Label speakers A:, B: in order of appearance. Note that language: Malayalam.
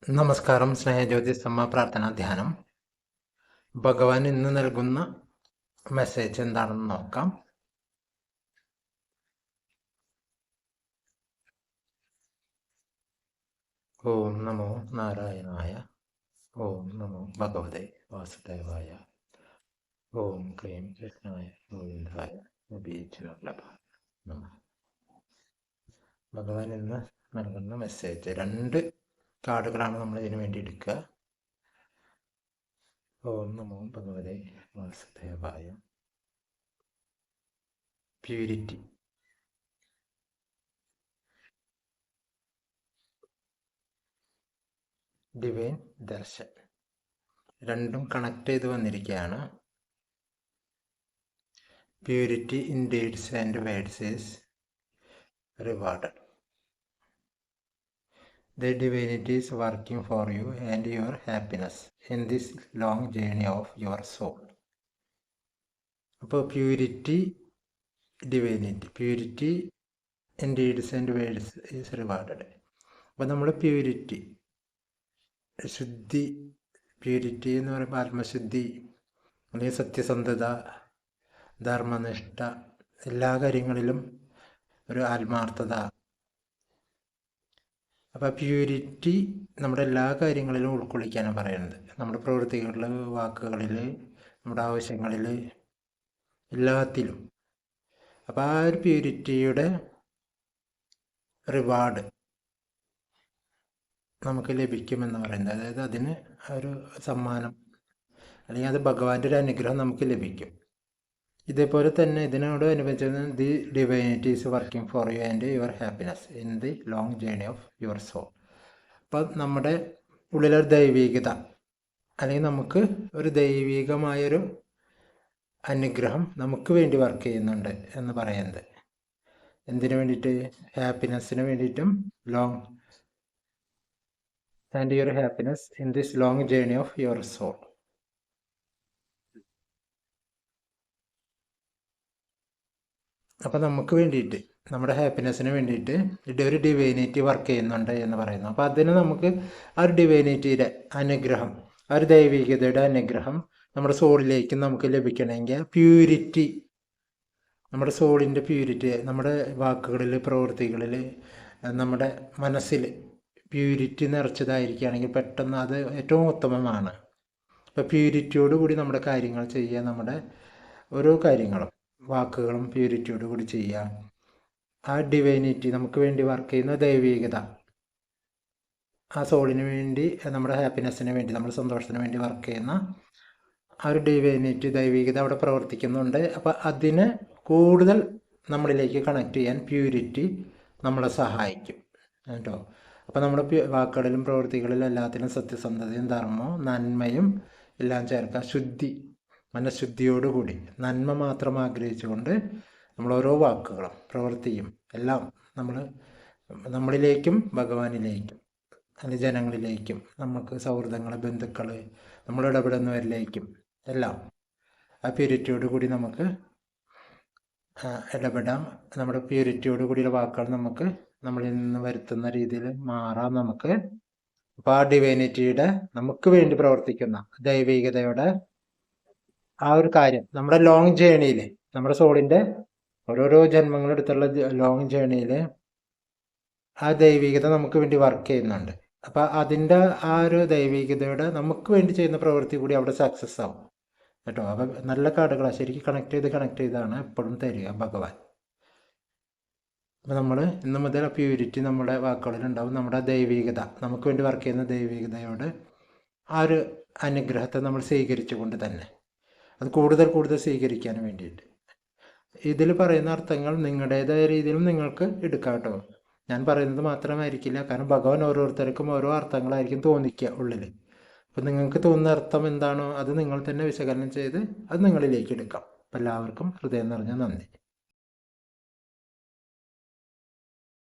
A: നമസ്കാരം. സ്നേഹജ്യോതിസമ്മ പ്രാർത്ഥനാ ധ്യാനം. ഭഗവാൻ ഇന്ന് നൽകുന്ന മെസ്സേജ് എന്താണെന്ന് നോക്കാം. ഓം നമോ നാരായണായ. ഓം നമോ ഭഗവതേ വാസുദേവായ. ഓം ക്ലീം കൃഷ്ണായ ഗോവിന്ദായ ബീജവല്ലഭ നമ. ഭഗവാൻ ഇന്ന് നൽകുന്ന മെസ്സേജ് 2 കാർഡുകളാണ് നമ്മൾ ഇതിനു വേണ്ടി എടുക്കുക. ഓം നമോ ഭഗവതേ വാസുദേവായ. പ്യൂരിറ്റി, ഡിവൈൻ ദർശൻ, രണ്ടും കണക്ട് ചെയ്ത് വന്നിരിക്കുകയാണ്. Purity in deeds and words is rewarded. The divinity is working for you and your happiness in this long journey of your soul. അപ്പോൾ purity, divinity, purity in deeds and words is rewarded. അപ്പോൾ നമ്മൾ പ്യൂരിറ്റി, ശുദ്ധി, പ്യൂരിറ്റി എന്ന് പറയുമ്പോൾ ആത്മശുദ്ധി അല്ലെങ്കിൽ സത്യസന്ധത, ധർമ്മനിഷ്ഠ, എല്ലാ കാര്യങ്ങളിലും ഒരു ആത്മാർത്ഥത. അപ്പോൾ പ്യൂരിറ്റി നമ്മുടെ എല്ലാ കാര്യങ്ങളിലും ഉൾക്കൊള്ളിക്കാനാണ് പറയുന്നത്. നമ്മുടെ പ്രവൃത്തികളിൽ, വാക്കുകളിൽ, നമ്മുടെ ആവശ്യങ്ങളിൽ, എല്ലാത്തിലും. അപ്പോൾ ആ ഒരു പ്യൂരിറ്റിയുടെ റിവാർഡ് നമുക്ക് ലഭിക്കുമെന്ന് പറയുന്നത്, അതായത് അതിന് ഒരു സമ്മാനം അല്ലെങ്കിൽ അത് ഭഗവാന്റെ ഒരു അനുഗ്രഹം നമുക്ക് ലഭിക്കും. ഇതേപോലെ തന്നെ ഇതിനോട് അനുബന്ധിച്ച് the divinity is working for you and your happiness in the long journey of your soul. അപ്പം നമ്മുടെ ഉള്ളിലൊരു ദൈവികത അല്ലെങ്കിൽ നമുക്ക് ഒരു ദൈവികമായൊരു അനുഗ്രഹം നമുക്ക് വേണ്ടി വർക്ക് ചെയ്യുന്നുണ്ട് എന്ന് പറയുന്നത്. എന്തിനു വേണ്ടിയിട്ട്? ഹാപ്പിനെസ്സിന് വേണ്ടിയിട്ടും. Long and your happiness in this long journey of your soul. അപ്പം നമുക്ക് വേണ്ടിയിട്ട്, നമ്മുടെ ഹാപ്പിനെസ്സിന് വേണ്ടിയിട്ട് ഒരു ഡിവൈനിറ്റി വർക്ക് ചെയ്യുന്നുണ്ട് എന്ന് പറയുന്നു. അപ്പോൾ അതിന് നമുക്ക് ആ ഒരു ഡിവൈനിറ്റിയുടെ അനുഗ്രഹം, ആ ഒരു ദൈവികതയുടെ അനുഗ്രഹം നമ്മുടെ സോളിലേക്ക് നമുക്ക് ലഭിക്കണമെങ്കിൽ പ്യൂരിറ്റി, നമ്മുടെ സോളിൻ്റെ പ്യൂരിറ്റി, നമ്മുടെ വാക്കുകളിൽ, പ്രവൃത്തികളിൽ, നമ്മുടെ മനസ്സിൽ പ്യൂരിറ്റി നിറച്ചതായിരിക്കുകയാണെങ്കിൽ പെട്ടെന്ന് അത് ഏറ്റവും ഉത്തമമാണ്. അപ്പോൾ പ്യൂരിറ്റിയോടുകൂടി നമ്മുടെ കാര്യങ്ങൾ ചെയ്യുക, നമ്മുടെ ഓരോ കാര്യങ്ങളും വാക്കുകളും പ്യൂരിറ്റിയോട് കൂടി ചെയ്യുക. ആ ഡിവൈനിറ്റി, നമുക്ക് വേണ്ടി വർക്ക് ചെയ്യുന്ന ദൈവികത, ആ സോളിന് വേണ്ടി, നമ്മുടെ ഹാപ്പിനെസ്സിന് വേണ്ടി, നമ്മുടെ സന്തോഷത്തിന് വേണ്ടി വർക്ക് ചെയ്യുന്ന ആ ഒരു ഡിവൈനിറ്റി, ദൈവികത അവിടെ പ്രവർത്തിക്കുന്നുണ്ട്. അപ്പോൾ അതിനെ കൂടുതൽ നമ്മളിലേക്ക് കണക്ട് ചെയ്യാൻ പ്യൂരിറ്റി നമ്മളെ സഹായിക്കും കേട്ടോ. അപ്പോൾ നമ്മുടെ വാക്കുകളിലും പ്രവൃത്തികളിലും എല്ലാത്തിനും സത്യസന്ധതയും ധർമ്മവും നന്മയും എല്ലാം ചേർക്കാം. ശുദ്ധി, മനഃശുദ്ധിയോടുകൂടി നന്മ മാത്രം ആഗ്രഹിച്ചുകൊണ്ട് നമ്മൾ ഓരോ വാക്കുകളും പ്രവൃത്തിയും എല്ലാം നമ്മളിലേക്കും ഭഗവാനിലേക്കും അല്ലെങ്കിൽ ജനങ്ങളിലേക്കും, നമുക്ക് സൗഹൃദങ്ങൾ, ബന്ധുക്കൾ, നമ്മൾ ഇടപെടുന്നവരിലേക്കും എല്ലാം ആ പ്യൂരിറ്റിയോടുകൂടി നമുക്ക് ഇടപെടാം. നമ്മുടെ പ്യൂരിറ്റിയോടുകൂടിയുള്ള വാക്കുകൾ നമുക്ക് നമ്മളിൽ നിന്ന് വരുത്തുന്ന രീതിയിൽ മാറാം നമുക്ക്. അപ്പോൾ ആ ഡിവൈനിറ്റിയുടെ, നമുക്ക് വേണ്ടി പ്രവർത്തിക്കുന്ന ദൈവികതയുടെ ആ ഒരു കാര്യം നമ്മുടെ ലോങ് ജേണിയിൽ, നമ്മുടെ സോളിൻ്റെ ഓരോരോ ജന്മങ്ങളെടുത്തുള്ള ലോങ് ജേണിയിൽ ആ ദൈവികത നമുക്ക് വേണ്ടി വർക്ക് ചെയ്യുന്നുണ്ട്. അപ്പം അതിൻ്റെ ആ ഒരു ദൈവികതയുടെ നമുക്ക് വേണ്ടി ചെയ്യുന്ന പ്രവൃത്തി കൂടി അവിടെ സക്സസ് ആവും കേട്ടോ. അപ്പം നല്ല കാർഡുകളാണ്, ശരിക്കും കണക്ട് ചെയ്താണ് എപ്പോഴും തരിക ഭഗവാൻ. അപ്പം നമ്മൾ ഇന്ന് മുതൽ പ്യൂരിറ്റി നമ്മുടെ വാക്കുകളിലുണ്ടാവും. നമ്മുടെ ദൈവികത, നമുക്ക് വേണ്ടി വർക്ക് ചെയ്യുന്ന ദൈവികതയോട് ആ ഒരു അനുഗ്രഹത്തെ നമ്മൾ സ്വീകരിച്ചുകൊണ്ട് തന്നെ അത് കൂടുതൽ സ്വീകരിക്കാൻ വേണ്ടിയിട്ട് ഇതിൽ പറയുന്ന അർത്ഥങ്ങൾ നിങ്ങളുടേതായ രീതിയിലും നിങ്ങൾക്ക് എടുക്കാം കേട്ടോ. ഞാൻ പറയുന്നത് മാത്രമായിരിക്കില്ല, കാരണം ഭഗവാൻ ഓരോരുത്തർക്കും ഓരോ അർത്ഥങ്ങളായിരിക്കും തോന്നിക്കുക ഉള്ളിൽ. അപ്പം നിങ്ങൾക്ക് തോന്നുന്ന അർത്ഥം എന്താണോ അത് നിങ്ങൾ തന്നെ വിശകലനം ചെയ്ത് അത് നിങ്ങളിലേക്ക് എടുക്കാം. അപ്പം എല്ലാവർക്കും ഹൃദയം നിറഞ്ഞ നന്ദി.